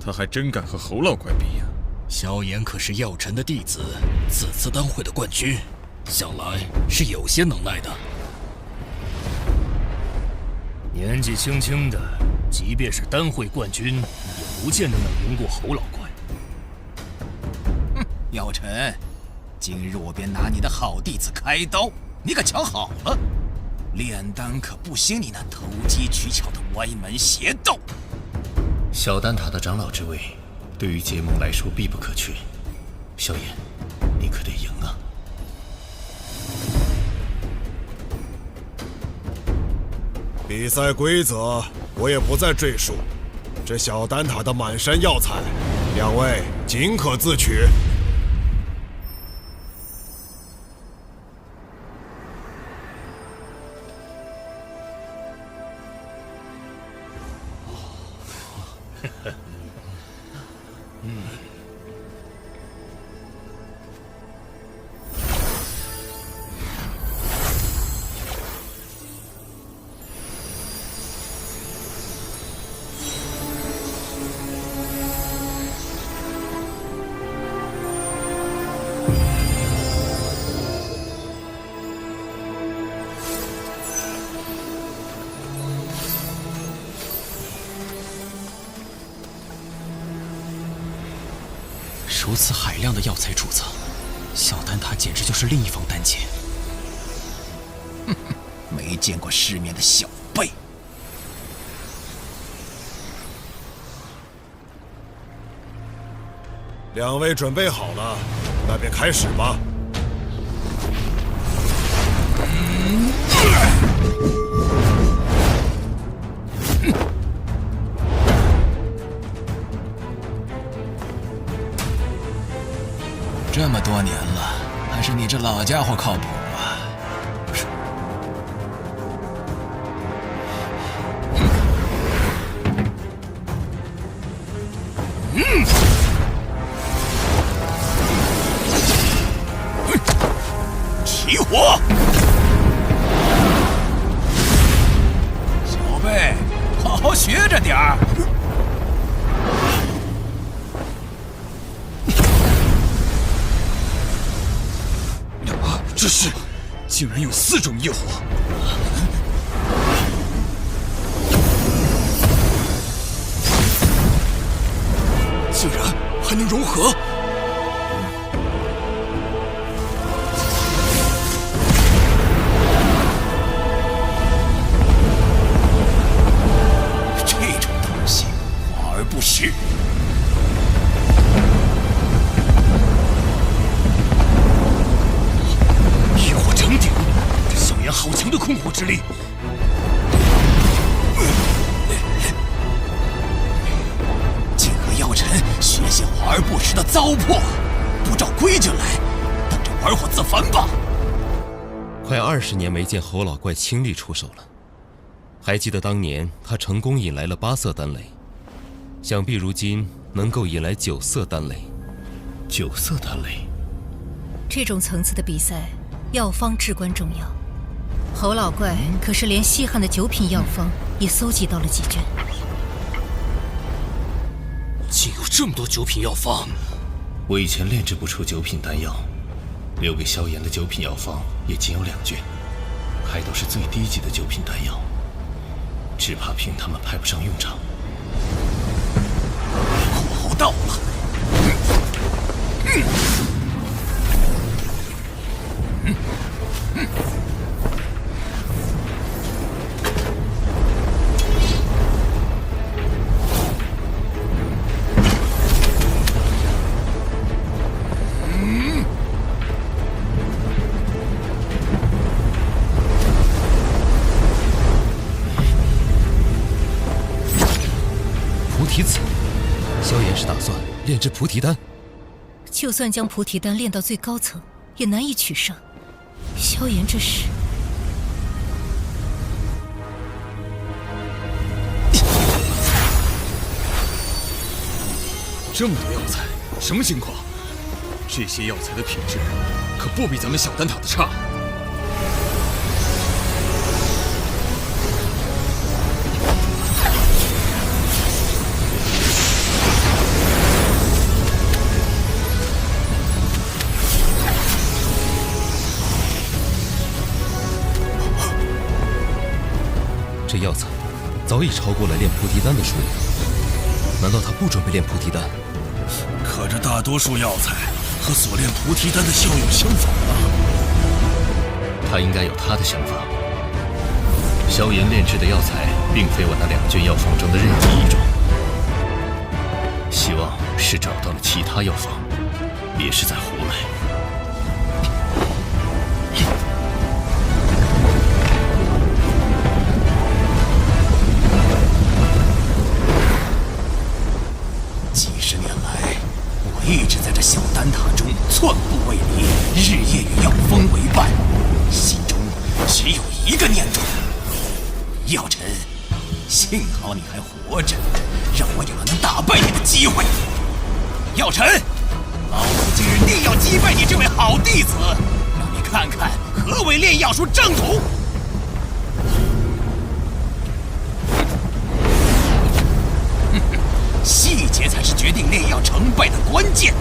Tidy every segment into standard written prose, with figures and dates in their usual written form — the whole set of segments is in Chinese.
他还真敢和侯老怪比呀！萧炎可是药尘的弟子，此次丹会的冠军，想来是有些能耐的。年纪轻轻的，即便是丹会冠军，也不见得能赢过侯老怪。哼，药尘，今日我便拿你的好弟子开刀，你可瞧好了，炼丹可不兴你那投机取巧的歪门邪道。小丹塔的长老之位，对于结盟来说必不可缺。萧炎，你可得赢啊！比赛规则我也不再赘述，这小丹塔的满山药材，两位尽可自取。如此海量的药材储藏，小丹塔简直就是另一方丹界。哼哼，没见过世面的小辈。两位准备好了，那便开始吧。这么多年了，还是你这老家伙靠谱啊！不是，起火！小辈，好好学着点儿。这是，竟然有4种业火！竟然还能融合！这种东西，华而不实。好强的控火之力！竟和药尘学些华而不实的糟粕，不照规矩来，等着玩火自焚吧！快20年没见侯老怪亲力出手了，还记得当年他成功引来了8色丹雷，想必如今能够引来9色丹雷。9色丹雷，这种层次的比赛，药方至关重要。侯老怪可是连稀罕的9品药方也搜集到了几卷，竟有这么多9品药方！我以前炼制不出9品丹药，留给萧炎的9品药方也仅有2卷，还都是最低级的9品丹药，只怕凭他们派不上用场。火候到了！菩提子，萧炎是打算炼制菩提丹？就算将菩提丹炼到最高层，也难以取胜。萧炎这是……这么多药材，什么情况？这些药材的品质可不比咱们小丹塔的差。早已超过了炼菩提丹的数量。难道他不准备炼菩提丹？可这大多数药材和所炼菩提丹的效用相仿啊！他应该有他的想法。萧炎炼制的药材，并非我那2卷药方中的任意一种。希望是找到了其他药方，别是在胡来。几十年来，我一直在这小丹塔中寸步未离，日夜与药风为伴，心中只有一个念头：药尘，幸好你还活着，让我有了能打败你的机会。药尘，老夫今日定要击败你这位好弟子，让你看看何为炼药术正途。细节才是决定炼药成败的关键。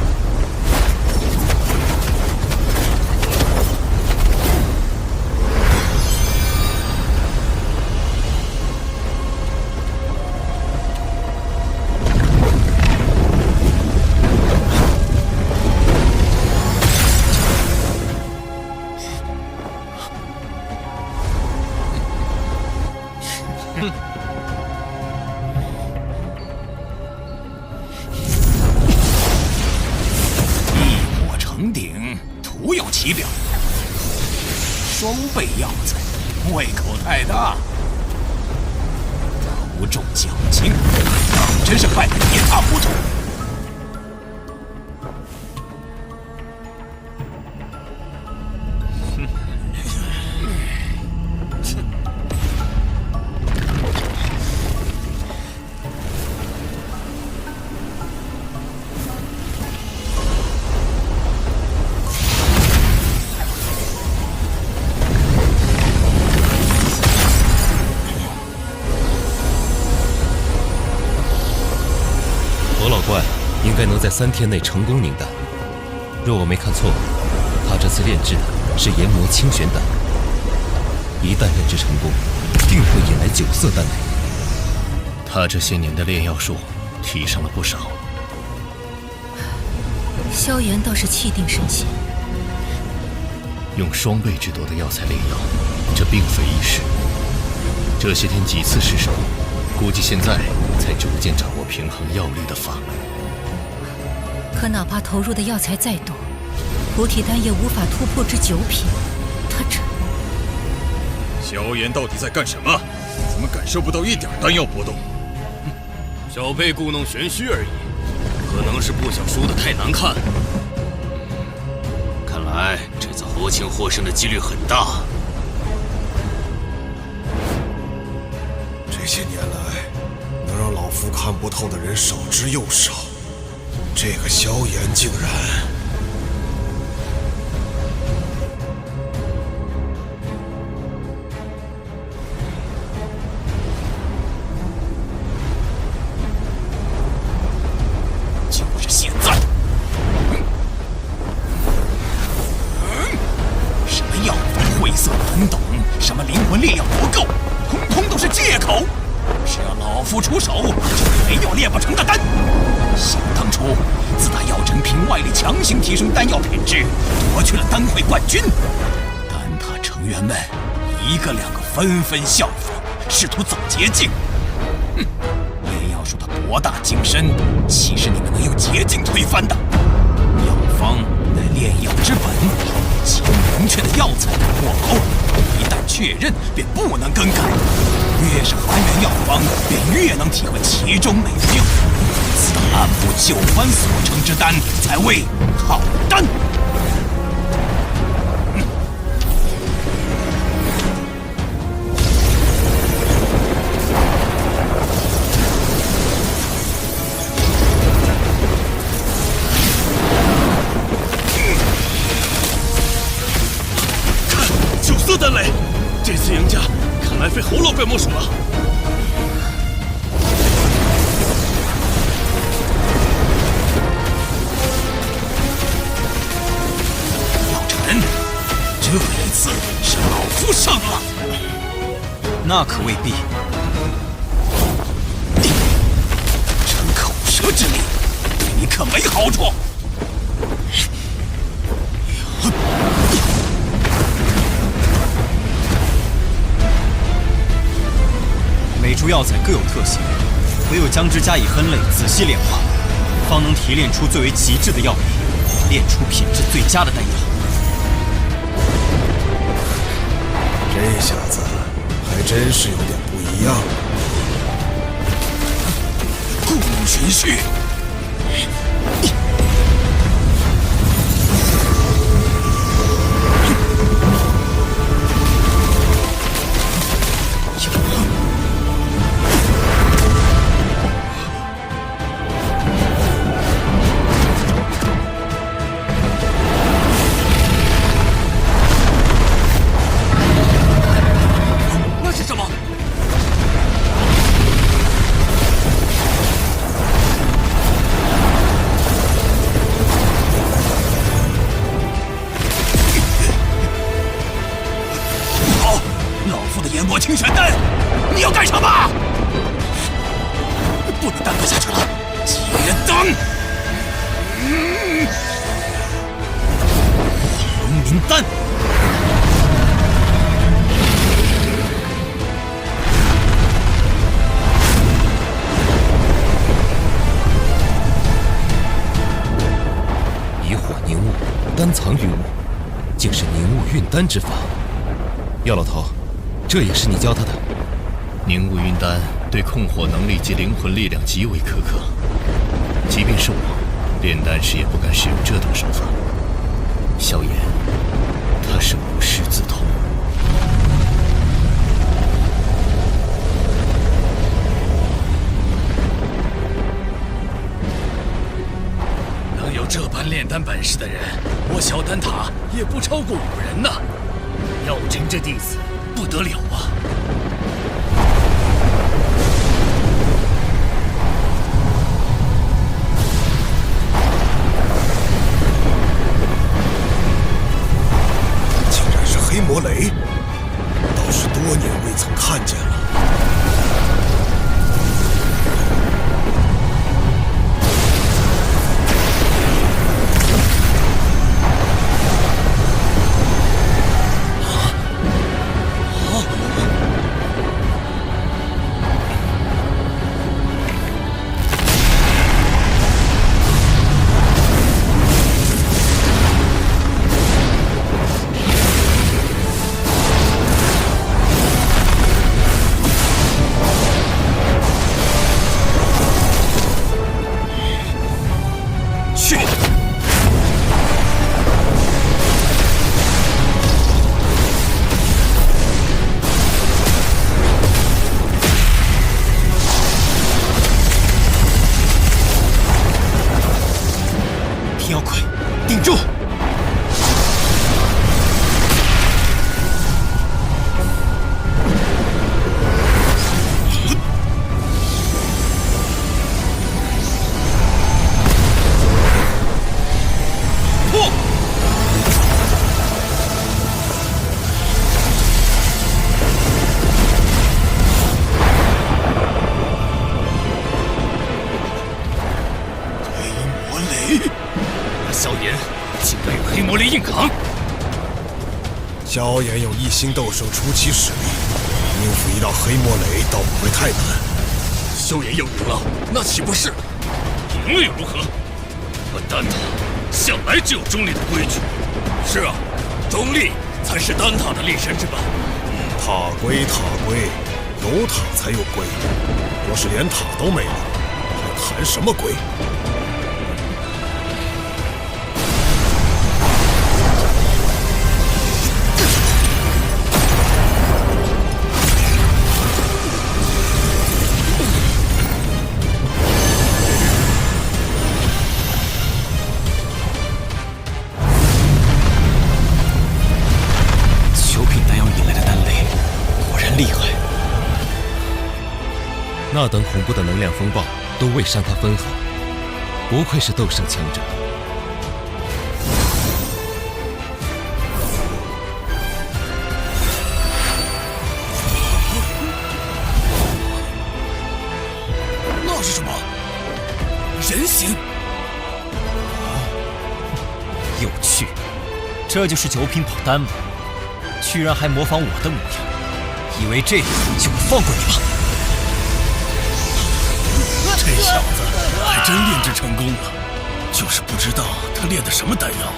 徒有其表，双倍药材，胃口太大，头重脚轻，真是败得一塌糊涂。怪应该能在3天内成功凝丹。若我没看错，他这次炼制的是研磨清玄丹，一旦炼制成功，定会引来9色丹雷。他这些年的炼药术提升了不少。萧炎倒是气定神闲，用双倍之多的药材炼药，这并非易事。这些天几次失手，估计现在才逐渐掌握平衡药力的法门。可哪怕投入的药材再多，菩提丹也无法突破至9品。他这……萧炎到底在干什么？怎么感受不到一点丹药波动？小辈故弄玄虚而已，可能是不想输得太难看。看来这次或轻或胜的几率很大。这些年来，能让老夫看不透的人少之又少。这个萧炎竟然……就是现在！什么药方晦涩难懂，什么灵魂炼药不够，通通都是借口。只要老夫出手，就没有炼不成的丹。想当初，自打药尘凭外力强行提升丹药品质，夺去了丹会冠军，丹塔成员们一个两个纷纷效仿，试图走捷径。炼药术的博大精深，岂是你们能用捷径推翻的？药方乃炼药之本，其明确的药材或包，一旦确认便不能更改。越是还原药方，便越能体会其中美妙。此等按部就班所成之丹，才谓好丹。看，9色丹雷，这次赢家看来非侯老怪莫属了。这一次是老夫胜了，那可未必。好处。每株药材各有特性，唯有将之加以分类，仔细炼化，方能提炼出最为极致的药品，炼出品质最佳的丹药。这下子还真是有点不一样。故弄玄虚。那是什么？好，老夫的研磨清玄丹，你要干什么？不能耽搁下去了，结丹！黄明丹。以火凝物，丹藏于物，竟是凝物运丹之法。药老头，这也是你教他的？凝物运丹对控火能力及灵魂力量极为苛刻，即便是我，炼丹时也不敢使用这等手法。萧炎，他是无师自通。能有这般炼丹本事的人，我小丹塔也不超过5人呐。药尘这弟子不得了啊！竟然是黑魔雷，倒是多年未曾看见了。天妖魁，顶住！萧炎竟敢与黑魔雷硬扛！萧炎用1星斗圣初期实力，应付一道黑魔雷倒不会太难。萧炎要赢了，那岂不是？赢了又如何？本丹塔向来只有中立的规矩。是啊，中立才是丹塔的立身之本。塔归塔归，有塔才有归。若是连塔都没了，还谈什么归？那等恐怖的能量风暴都未伤他分毫，不愧是斗圣强者。那是什么？人形？有趣，这就是九品宝丹吗？居然还模仿我的模样，以为这样就会放过你吗？这小子还真炼制成功了，就是不知道他炼的什么丹药。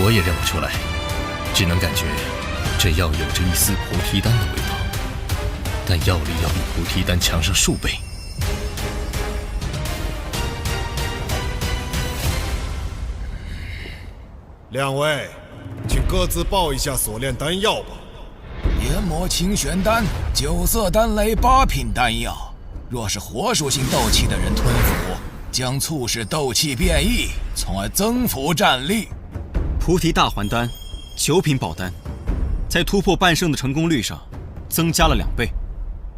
我也认不出来，只能感觉这药有着一丝菩提丹的味道，但药力要比菩提丹强上数倍。两位，请各自报一下所炼丹药吧。研磨清玄丹，9色丹雷8品丹药，若是火属性斗气的人吞服，将促使斗气变异，从而增幅战力。菩提大还丹，9品宝丹，在突破半圣的成功率上增加了2倍。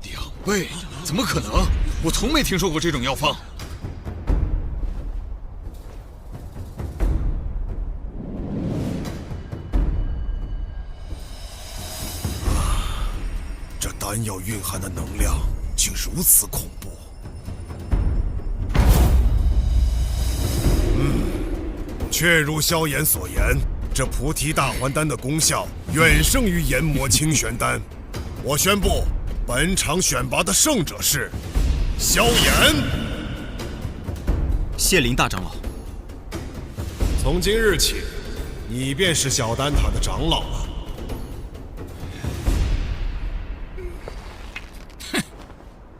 2倍？怎么可能？我从没听说过这种药方。这丹药蕴含的能量竟如此恐怖。确如萧炎所言，这菩提大还丹的功效远胜于研磨清玄丹。我宣布，本场选拔的胜者是萧炎。谢林大长老。从今日起，你便是小丹塔的长老了。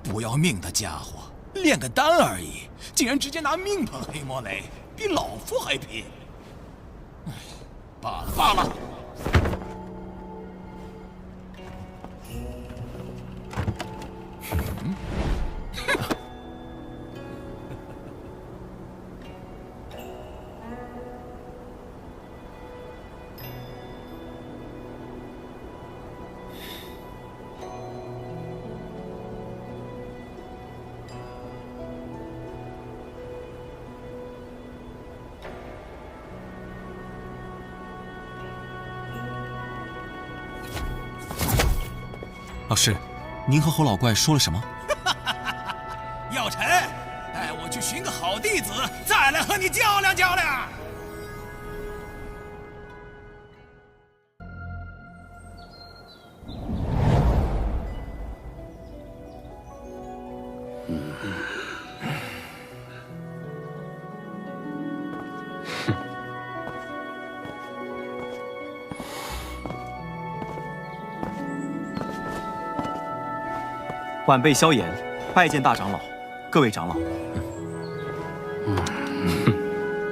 不要命的家伙，炼个丹而已，竟然直接拿命碰黑魔雷，比老夫还拼。罢了罢了。老师，您和侯老怪说了什么？药尘，带我去寻个好弟子，再来和你较量较量。晚辈萧炎，拜见大长老，各位长老。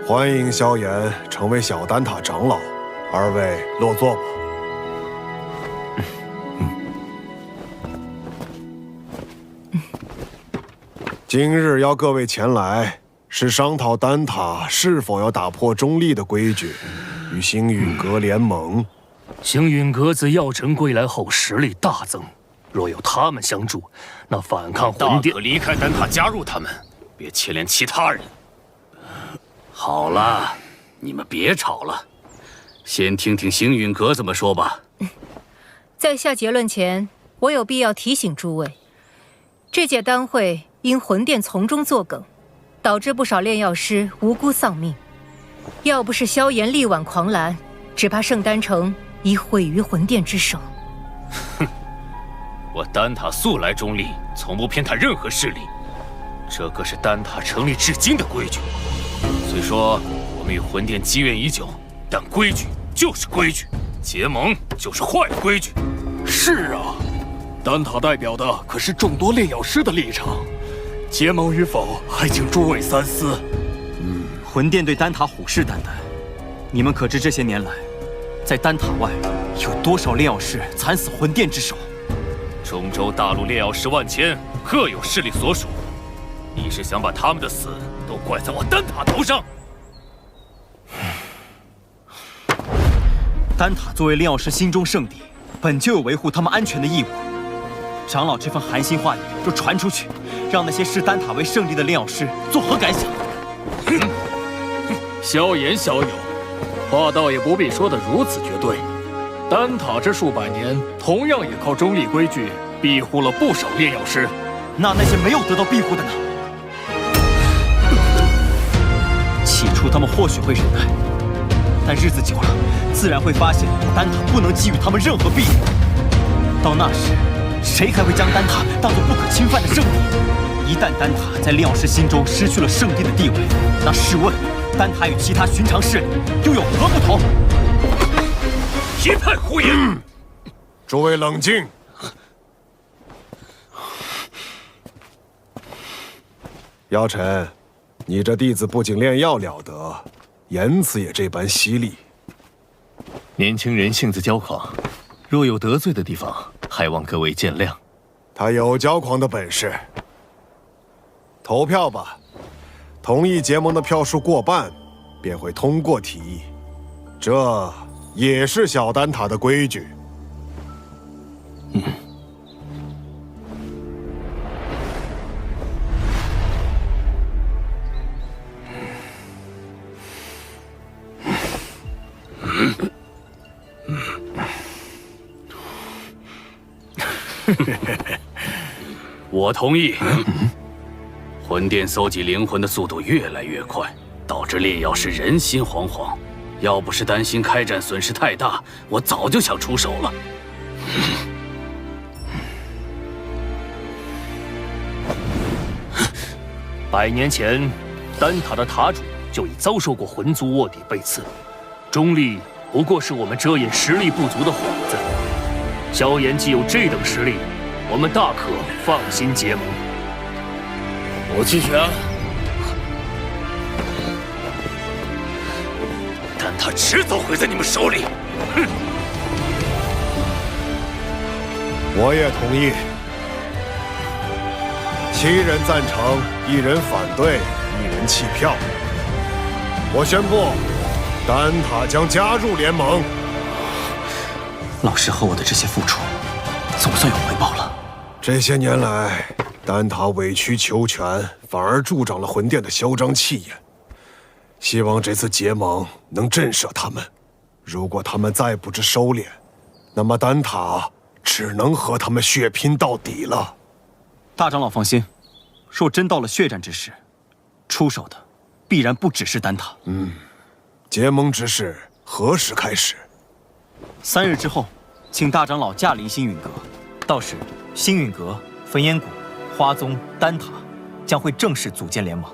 欢迎萧炎成为小丹塔长老，二位落座吧。今日邀各位前来，是商讨丹塔是否要打破中立的规矩，与星陨阁联盟。星陨阁自药尘归来后实力大增。若有他们相助，那反抗魂殿大可离开丹塔加入他们，别牵连其他人。好了，你们别吵了，先听听星陨阁怎么说吧。在下结论前，我有必要提醒诸位，这届丹会因魂殿从中作梗，导致不少炼药师无辜丧命。要不是萧炎力挽狂澜，只怕圣丹城已毁于魂殿之手。哼。我丹塔素来中立，从不偏袒任何势力，这可是丹塔成立至今的规矩。虽说我们与魂殿积怨已久，但规矩就是规矩，结盟就是坏规矩。是啊，丹塔代表的可是众多炼药师的立场，结盟与否还请诸位三思。魂殿对丹塔虎视眈眈，你们可知这些年来，在丹塔外有多少炼药师惨死魂殿之手？中州大陆炼药师万千，各有势力所属。你是想把他们的死都怪在我丹塔头上？丹塔作为炼药师心中圣地，本就有维护他们安全的义务。长老这番寒心话语若传出去，让那些视丹塔为圣地的炼药师作何感想？萧炎萧友，话倒也不必说得如此绝对。丹塔这数百年，同样也靠中立规矩庇护了不少炼药师。那些没有得到庇护的呢？起初他们或许会忍耐，但日子久了，自然会发现丹塔不能给予他们任何庇护。到那时，谁还会将丹塔当作不可侵犯的圣地？一旦丹塔在炼药师心中失去了圣地的地位，那试问，丹塔与其他寻常势力又有何不同？一派胡言！诸位冷静。姚晨，你这弟子不仅炼药了得，言辞也这般犀利。年轻人性子骄狂，若有得罪的地方，还望各位见谅。他有骄狂的本事。投票吧，同意结盟的票数过半，便会通过提议。这也是小丹塔的规矩。我同意。魂殿搜集灵魂的速度越来越快，导致炼药师人心惶惶。要不是担心开战损失太大，我早就想出手了。100年前，丹塔的塔主就已遭受过魂族卧底被刺，中立不过是我们遮掩实力不足的幌子。萧炎既有这等实力，我们大可放心结盟。我弃权。但他迟早毁在你们手里。哼！我也同意。7人赞成，1人反对，1人弃票。我宣布，丹塔将加入联盟。老师和我的这些付出，总算有回报了。这些年来，丹塔委曲求全，反而助长了魂殿的嚣张气焰。希望这次结盟能震慑他们。如果他们再不知收敛，那么丹塔只能和他们血拼到底了。大长老放心，若真到了血战之时，出手的必然不只是丹塔。结盟之事何时开始？3日之后，请大长老驾临星陨阁，到时星陨阁、焚烟谷、花宗、丹塔将会正式组建联盟。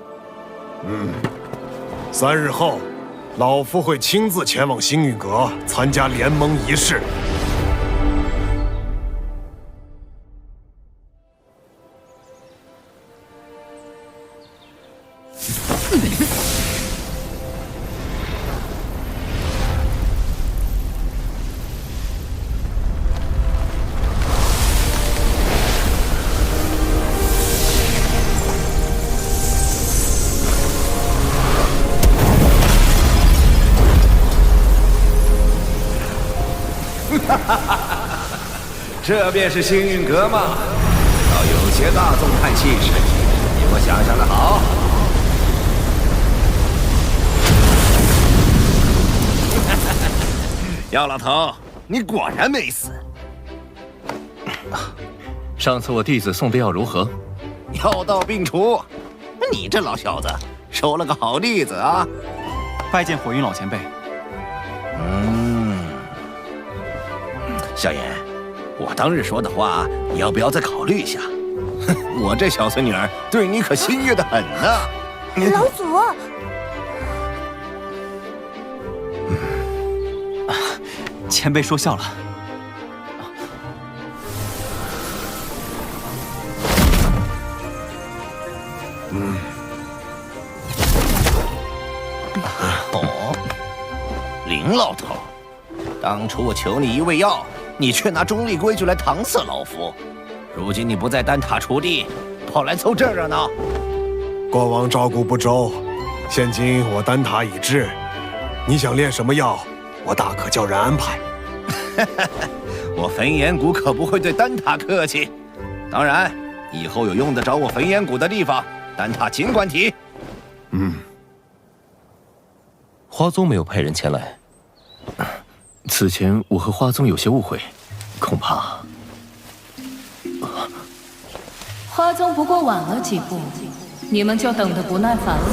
3日后，老夫会亲自前往星陨阁参加联盟仪式。这便是星陨阁吗？倒有些大宗派气势，比我想象的好。姚老头，你果然没死。上次我弟子送的药如何？药到病除。你这老小子收了个好弟子啊！拜见火云老前辈。萧炎，我当日说的话，你要不要再考虑一下？我这小孙女儿对你可心悦得很呢。老祖，前辈说笑了。林老头，当初我求你一味药，你却拿中立规矩来搪塞老夫。如今你不在丹塔锄地，跑来凑这热闹。过往照顾不周，现今我丹塔已至，你想炼什么药，我大可叫人安排。我焚炎谷可不会对丹塔客气。当然，以后有用得着我焚炎谷的地方，丹塔尽管提。花宗没有派人前来。此前我和花宗有些误会，恐怕……花宗不过晚了几步，你们就等得不耐烦了。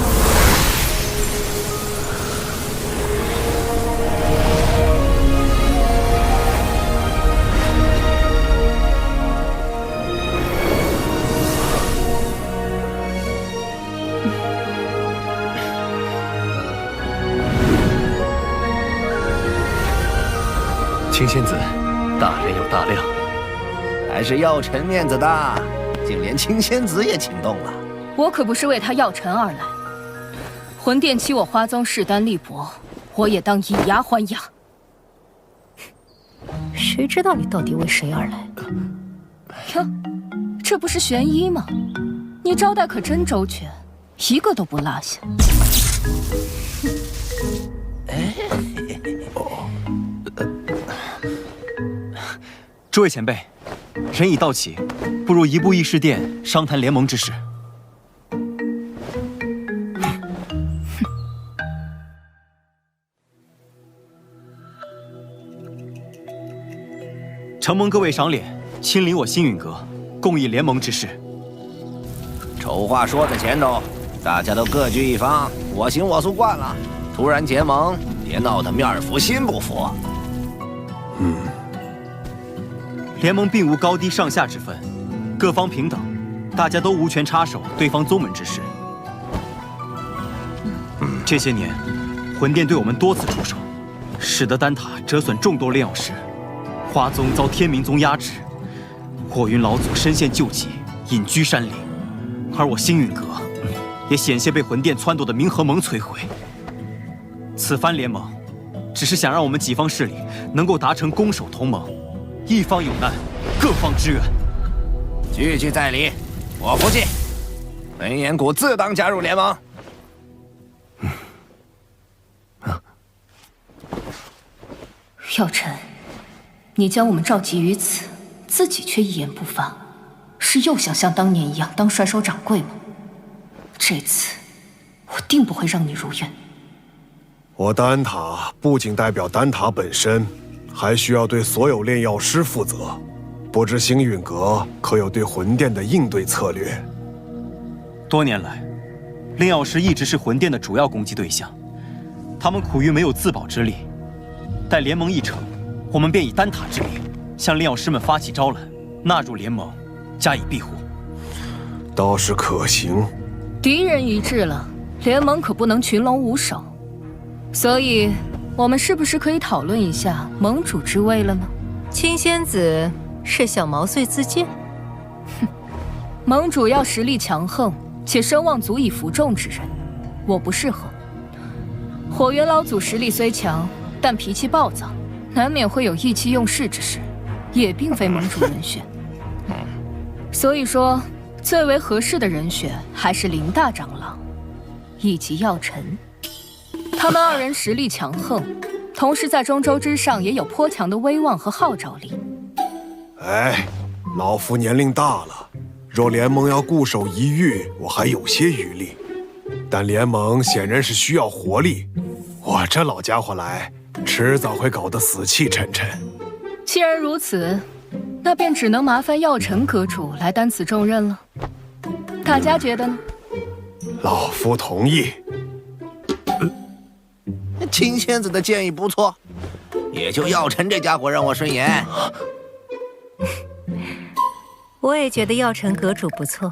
青仙子，大人有大量。还是药尘面子大，竟连青仙子也请动了。我可不是为他药尘而来。魂殿欺我花宗势单力薄，我也当以牙还牙。谁知道你到底为谁而来？哟，这不是玄一吗？你招待可真周全，一个都不落下。诸位前辈，人已到齐，不如移步议事殿商谈联盟之事。承蒙各位赏脸，亲临我星陨阁，共议联盟之事。丑话说在前头，大家都各据一方，我行我素惯了，突然结盟，别闹得面服心不服。联盟并无高低上下之分，各方平等，大家都无权插手对方宗门之事。这些年，魂殿对我们多次出手，使得丹塔折损众多炼药师，花宗遭天明宗压制，火云老祖身陷救急，隐居山林，而我星陨阁也险些被魂殿撺掇的冥河盟摧毁。此番联盟，只是想让我们几方势力能够达成攻守同盟。一方有难，各方支援。句句在理，我服气。文彦谷自当加入联盟。药尘，你将我们召集于此，自己却一言不发，是又想像当年一样当帅首掌柜吗？这次我定不会让你如愿。我丹塔不仅代表丹塔本身，还需要对所有炼药师负责。不知星陨阁可有对魂殿的应对策略？多年来，炼药师一直是魂殿的主要攻击对象，他们苦于没有自保之力。待联盟一成，我们便以丹塔之名向炼药师们发起招揽，纳入联盟，加以庇护。倒是可行。敌人一致了，联盟可不能群龙无首。所以，我们是不是可以讨论一下盟主之位了呢？青仙子是想毛遂自荐？哼，盟主要实力强横且声望足以服众之人，我不适合。火元老祖实力虽强，但脾气暴躁，难免会有意气用事之时，也并非盟主人选。所以说，最为合适的人选还是林大长老以及药尘。他们二人实力强横，同时在中州之上也有颇强的威望和号召力。哎，老夫年龄大了，若联盟要固守一隅，我还有些余力。但联盟显然是需要活力，我这老家伙来，迟早会搞得死气沉沉。既然如此，那便只能麻烦药尘阁主来担此重任了。大家觉得呢？老夫同意。青仙子的建议不错，也就药尘这家伙让我顺眼。我也觉得药尘阁主不错。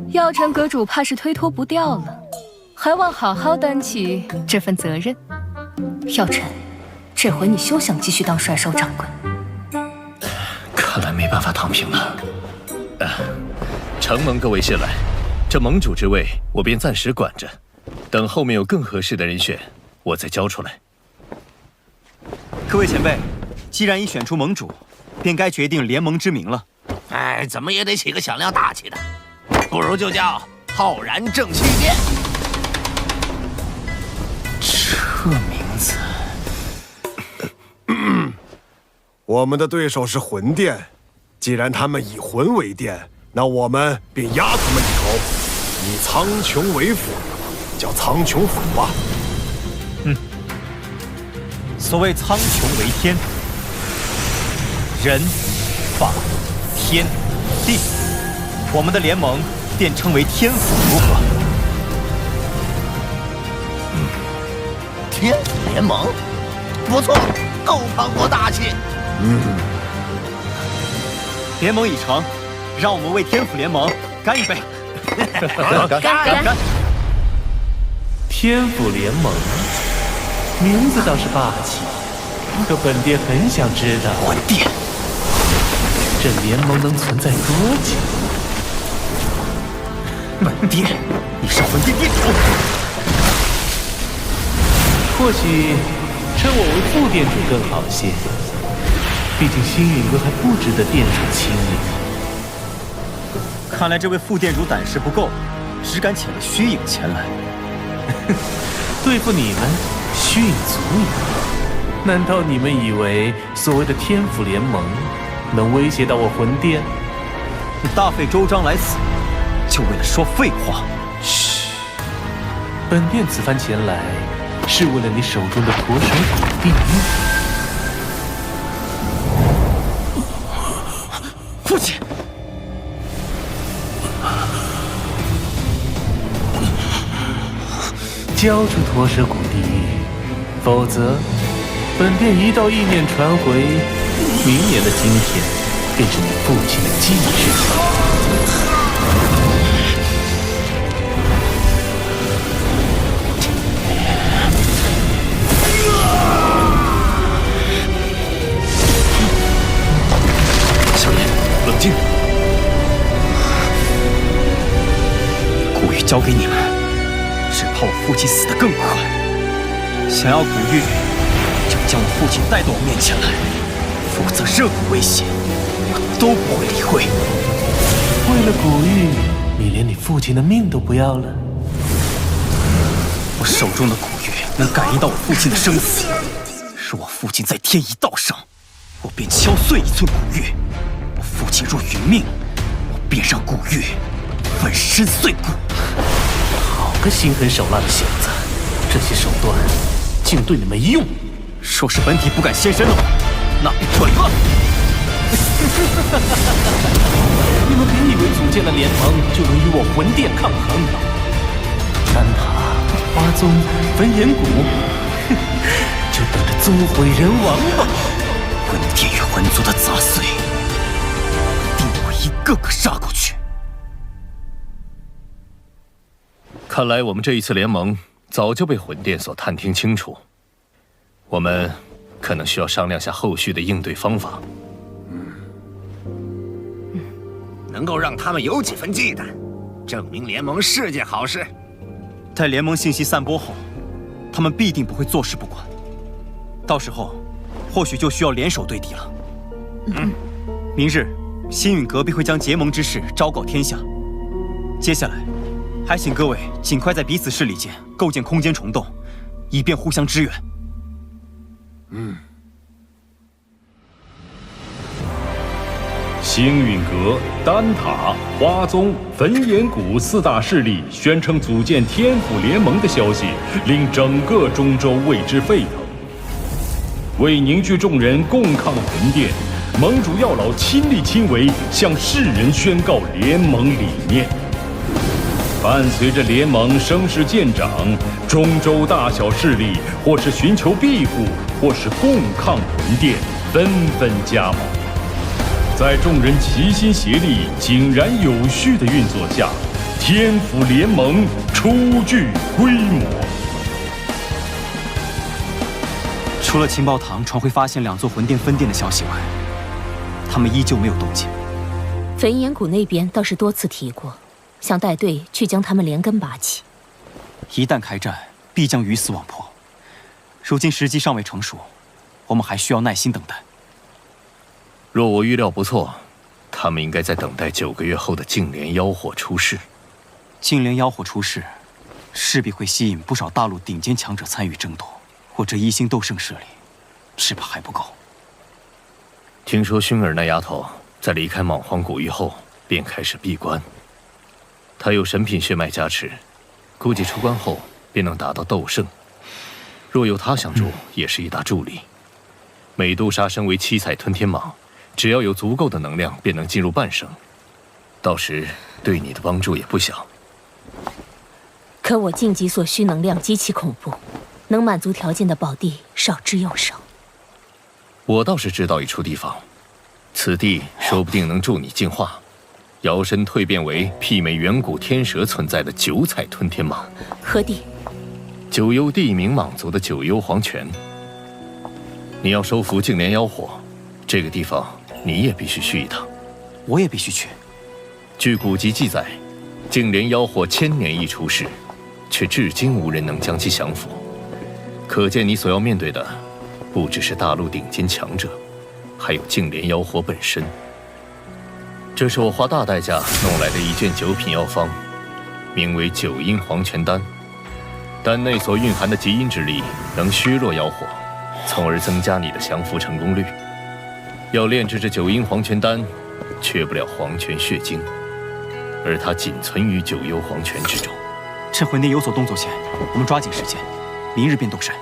药尘阁主怕是推脱不掉了，还望好好担起这份责任。药尘，这回你休想继续当帅首掌柜。看来没办法躺平了。承蒙各位信赖，这盟主之位我便暂时管着，等后面有更合适的人选，我再交出来。各位前辈，既然已选出盟主，便该决定联盟之名了。哎，怎么也得起个响亮大气的，不如就叫浩然正气殿。这名字，我们的对手是魂殿，既然他们以魂为殿，那我们便压他们一头，以苍穹为府，叫苍穹府吧。所谓苍穹为天，人、法、天、地，我们的联盟便称为天府，如何？天府联盟，不错，够磅礴大气。联盟已成，让我们为天府联盟干一杯！干！天府联盟，名字倒是霸气，可本殿很想知道，魂殿，这联盟能存在多久？本殿，你是魂殿殿主。或许称我为副殿主更好些，毕竟星陨阁还不值得殿主亲临。看来这位副殿主胆识不够，只敢遣了虚影前来。对付你们，虚影足矣。难道你们以为所谓的天府联盟能威胁到我魂殿？你大费周章来此，就为了说废话？嘘，本殿此番前来，是为了你手中的驼蛇骨地狱。父亲，交出驼蛇骨地狱，否则本殿一道意念传回，明年的今天便是你父亲的忌日。萧炎，冷静。古玉交给你们，只怕我父亲死得更快。想要古玉，就将我父亲带到我面前来，否则任何威胁，我都不会理会。为了古玉，你连你父亲的命都不要了？我手中的古玉能感应到我父亲的生死，若我父亲在天一道上，我便敲碎一寸古玉；我父亲若殒命，我便让古玉粉身碎骨。好个心狠手辣的小子，这些手段竟对你没用。若是本体不敢现身的话，那便准了。你们别以为组建了联盟就能与我魂殿抗衡。丹塔、花宗、焚炎谷，就等着纵毁人亡吧！魂殿与魂族的杂碎，定会一个个杀过去。看来我们这一次联盟早就被魂殿所探听清楚，我们可能需要商量下后续的应对方法。能够让他们有几分忌惮，证明联盟是件好事。待联盟信息散播后，他们必定不会坐视不管。到时候，或许就需要联手对敌了。明日，星陨阁必会将结盟之事昭告天下。接下来，还请各位尽快在彼此势力间构建空间虫洞，以便互相支援。星陨阁、丹塔、花宗、焚炎谷四大势力宣称组建天府联盟的消息，令整个中州为之沸腾。为凝聚众人共抗魂殿，盟主药老亲力亲为，向世人宣告联盟理念。伴随着联盟声势渐长，中州大小势力或是寻求庇护，或是共抗魂殿，纷纷加盟。在众人齐心协力、井然有序的运作下，天府联盟初具规模。除了情报堂传回发现2座魂殿分殿的消息外，他们依旧没有动静。焚炎谷那边倒是多次提过，想带队去将他们连根拔起。一旦开战，必将鱼死网破。如今时机尚未成熟，我们还需要耐心等待。若我预料不错，他们应该在等待9个月后的净莲妖火出世。净莲妖火出世，势必会吸引不少大陆顶尖强者参与争夺。我这一星斗圣势力，只怕还不够。听说薰儿那丫头在离开莽荒古域后，便开始闭关。她有神品血脉加持，估计出关后便能达到斗圣。若有她相助，也是一大助力。美杜莎身为7彩吞天蟒，只要有足够的能量，便能进入半圣。到时对你的帮助也不小。可我晋级所需能量极其恐怖，能满足条件的宝地少之又少。我倒是知道一处地方，此地说不定能助你进化，摇身蜕变为媲美远古天蛇存在的9彩吞天蟒。何地？九幽地冥蟒族的九幽黄泉。你要收服净莲妖火，这个地方你也必须去一趟。我也必须去。据古籍记载，净莲妖火1000年一出世，却至今无人能将其降服。可见你所要面对的，不只是大陆顶尖强者，还有净莲妖火本身。这是我花大代价弄来的一卷9品药方，名为九阴黄泉丹。丹内所蕴含的极阴之力，能削弱妖火，从而增加你的降服成功率。要炼制这九阴黄泉丹，缺不了黄泉血精，而它仅存于九幽黄泉之中。趁魂殿有所动作前，我们抓紧时间，明日便动身。